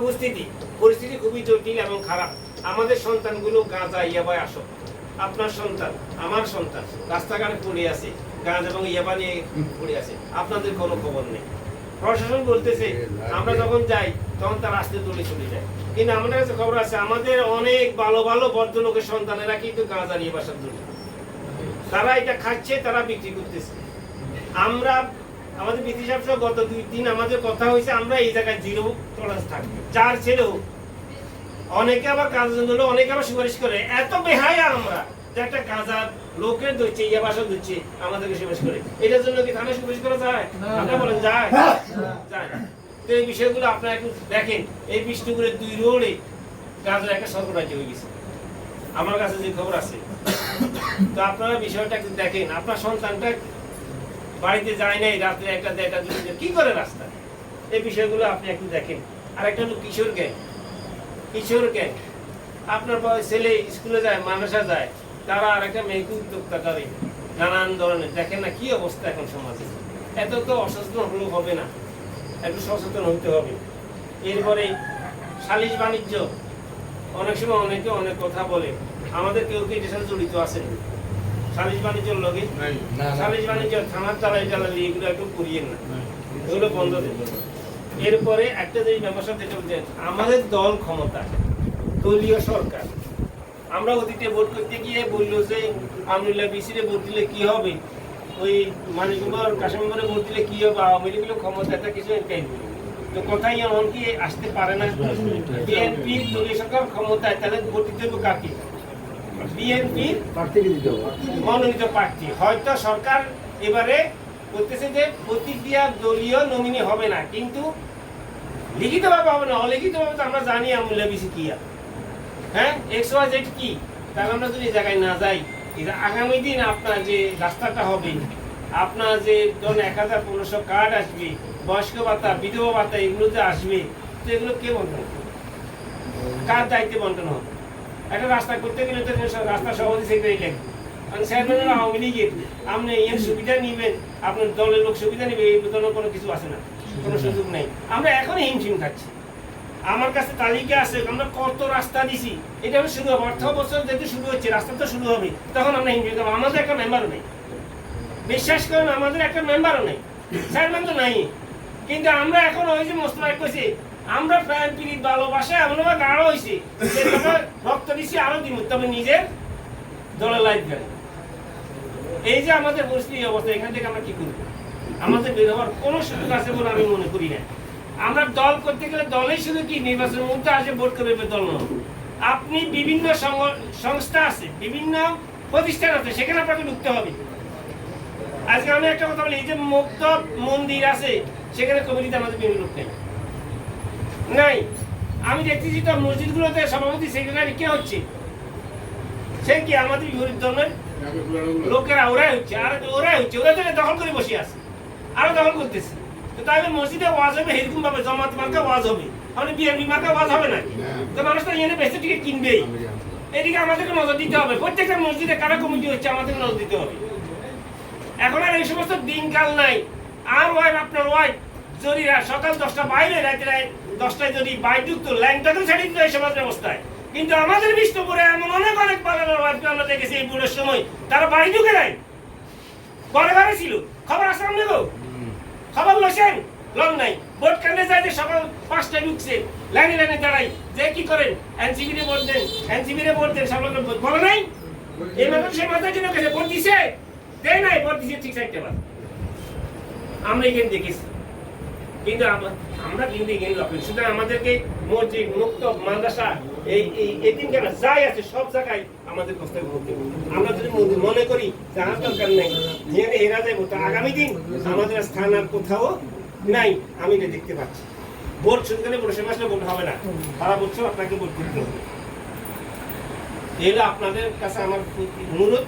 পরিস্থিতি খুবই জটিল এবং খারাপ। আমাদের সন্তানগুলো গাঁজা ইয়াবায় আসক্ত। আপনার সন্তান, আমার সন্তান রাস্তাঘাটে পড়ে আছে, গাঁজা এবং ইয়াবা নিয়ে পড়ে আছে, আপনাদের কোনো খবর নেই। প্রশাসন বলতেছে আমরা যখন যাই তখন তার রাস্তায় দৌড়ে চলে যায়, কিন্তু আমাদের কাছে খবর আছে আমাদের অনেক ভালো ভালো ভদ্রলোকের সন্তানেরা কিন্তু গাঁজা নিয়ে বাসার দৌড়ে, তারা এটা খাচ্ছে, তারা বিক্রি করতেছে। আমরা আমাদের বিধি সাহেব গত 2 দিন আমাদের কথা হয়েছে আমরা এই জায়গায় জিরো টলারেন্স থাকবে, যার ছেলে হোক। অনেকে আবার কাজ হলো, অনেকে আবার সুপারিশ করে, এত বেহায়া আমরা যে একটা গাঁজার লোকের ধরছে, ইয়া বাসা ধরছে, আমাদেরকে সুপারিশ করে। এটার জন্য কি থানায় সুপারিশ করা যায়? আপনারা বলেন যায়? যায় না। তো এই বিষয়গুলো আপনারা একটু দেখেন। এই বিষ্ণুপুরের 2 রোডে গাঁজার একটা সর্বরাজ্য হয়ে গেছে, আমার কাছে যে খবর আছে। তো আপনারা বিষয়টা একটু দেখেন। আপনার সন্তানটা বাড়িতে যায় নাই, রাত্রে 1টা 1:30 2টা কি করে রাস্তা, এই বিষয়গুলো আপনি একটু দেখেন। আর একটা হলো কিশোর গ্যাং। আপনার ছেলে স্কুলে যায়, মাদ্রাসা যায়, তারা আর একটা মেয়েকে উদ্যোক্তা করে নানান ধরনের। দেখেন না কি অবস্থা এখন সমাজে। এত তো অসচেতন হলেও হবে না, একটু সচেতন হইতে হবে। এরপরে সালিশ বাণিজ্য, অনেক সময় অনেকে অনেক কথা বলে, আমাদের কেউ কি এটার সাথে জড়িত আছেন? সালিশ বাণিজ্যের লগে সালিশ বাণিজ্য থানার চালাই জ্বালালি এগুলো একটু করিয়েন না, এগুলো বন্ধ দেবে। এরপরে একটা যে ব্যবসা যেটা বলছেন, আমাদের দল ক্ষমতা, দলীয় সরকার। আমরা অতীতে ভোট করতে গিয়ে বললো যে আমরুল্লাহ বিসিরে ভোট দিলে কি হবে, ওই মানিকগঞ্জ কাশিমগঞ্জে ভোট দিলে কি হবে, আওয়ামী লীগের ক্ষমতা একটা কিছু একটাই। তো কথাই এমন কি আসতে পারে না। বিএনপি দলীয় সরকার ক্ষমতায়, তাহলে ভোট দিতে হবে কাকে? বিএনপির মনোনীত প্রার্থী। হয়তো সরকার এবারে বলতেছে যে প্রতিক্রিয়া দলীয় নমিনি হবে না, কিন্তু লিখিতভাবে হবে না, অলিখিতভাবে তো আমরা জানি আমরুল্লাহ বিসি কি, হ্যাঁ XYZ কি। তাহলে আমরা যদি জায়গায় না যাই, আগামী দিন আপনার যে রাস্তাটা হবে, আপনার যে ধরুন 1000-1500 কার্ড আসবে, বয়স্ক ভাতা, বিধবা ভাতা, এগুলো যে আসবে, তো এগুলো কে বন্টন হবে? কার দায়িত্বে বন্টন হবে? একটা রাস্তা করতে গেলে তো রাস্তা সভাপতি সেক্রেটারি লাগবে, কারণ চেয়ারম্যান আওয়ামী লীগের। আপনি এর সুবিধা নিবেন, আপনার দলের লোক সুবিধা নিবে, এই ধরনের কোনো কিছু আছে না, কোনো সুযোগ নেই। আমরা এখনই হিমশিম খাচ্ছি। আমার কাছে তালিকা আছে আমরা কত রাস্তা দিছি। এটা শুরু হবে, অর্থ বছর যেহেতু শুরু হচ্ছে, রাস্তা তো শুরু হবে, তখন আমরা হিমশিম খাবো। আমাদের একটা মেম্বারও নেই, বিশ্বাস করেন, আমাদের একটা মেম্বারও নেই, চেয়ারম্যান তো নাই। কিন্তু আমরা এখন ওই যে মোস্তফা কইছি, আমরা প্রাণ প্রীত ভালোবাসায় আমরা গাঢ় হয়েছি, রক্ত দিচ্ছি, আরো দিব, তবে নিজের দলের লাইফ গেল। এই যে আমাদের পরিস্থিতি অবস্থা, এখান থেকে আমরা কি করবো? আমাদের বের হওয়ার কোনো সুযোগ আছে বলে আমি মনে করি না। আমরা দল করতে গেলে দলেই শুধু কি নির্বাচনের মধ্যে আসে ভোট করবে, দল নয়। আপনি বিভিন্ন সংস্থা আছে, বিভিন্ন প্রতিষ্ঠান আছে, সেখানে আপনাকে ঢুকতে হবে। আজকে আমি একটা কথা বলি, এই যে মুক্ত মন্দির আছে, সেখানে কমিটিতে আমাদের বিভিন্ন লোক নেই, নাই। আমি দেখতেছি তো মসজিদগুলোতে সভাপতি সেক্রেটারি কে হচ্ছে, সে কি আমাদের বিপরীত ধর্মের লোকেরা, ওরাই হচ্ছে। আর ওরাই হচ্ছে, ওরা তো দখল করে বসে আছে, আরো দখল করতেছে। তো তাহলে মসজিদে ওয়াজ হবে এরকম ভাবে, জামাত মার্কা ওয়াজ হবে, মানে বিএনপি মার্কা ওয়াজ হবে নাকি? তো মানুষ তো এনে বেশি টিকে কিনবেই। এদিকে আমাদেরকে নজর দিতে হবে, প্রত্যেকটা মসজিদে কারা কমিটি হচ্ছে আমাদেরকে নজর দিতে হবে। এখন আর এই সমস্ত দিনকাল নাই। আর আপনার যদি সকাল 10টা বাইরে, রাতে 10টায় যদি বাইযুক্ত ল্যাংটাকে ছেড়ে দিত এই সমাজ ব্যবস্থায়। কিন্তু আমাদের বিষ্ণুপুরে এমন অনেক বাগানের ওয়াইফকে আমরা দেখেছি এই বুড়ের সময়, তারা বাড়ি ঢুকে নাই, ঘরে ঘরে ছিল। খবর আসলাম নেব, খবর লইছেন, লং নাই। ভোট কেন্দ্রে যায় যে সকাল 5টায় ঢুকছে, লাইনে দাঁড়াই, যে কি করেন এনসিপি রে ভোট দেন, এনসিপি রে ভোট দেন, সব লোকের ভোট বলে নাই। এই মানুষ সেই মাথায় জন্য গেছে, ভোট দিছে, দেয় নাই, ভোট দিছে ঠিক 4টা বার। আমরা এখানে দেখেছি, কিন্তু আমরা কিন্তু এখানে লক্ষ্য, সুতরাং আমাদেরকে মসজিদ, মুক্ত, মাদ্রাসা, এই এতিমখানা যাই আছে সব জায়গায় আমাদের প্রস্তাব করতে হবে। আমরা যদি মনে করি জানার দরকার নেই, নিয়ে হেরা যাবো, তো আগামী দিন আমাদের স্থান আর কোথাও নাই। আমি এটা দেখতে পাচ্ছি। ভোট শুরু করে বসে আসলে ভোট হবে না, সারা বছর আপনাকে ভোট করতে হবে। এগুলো আপনাদের কাছে আমার অনুরোধ।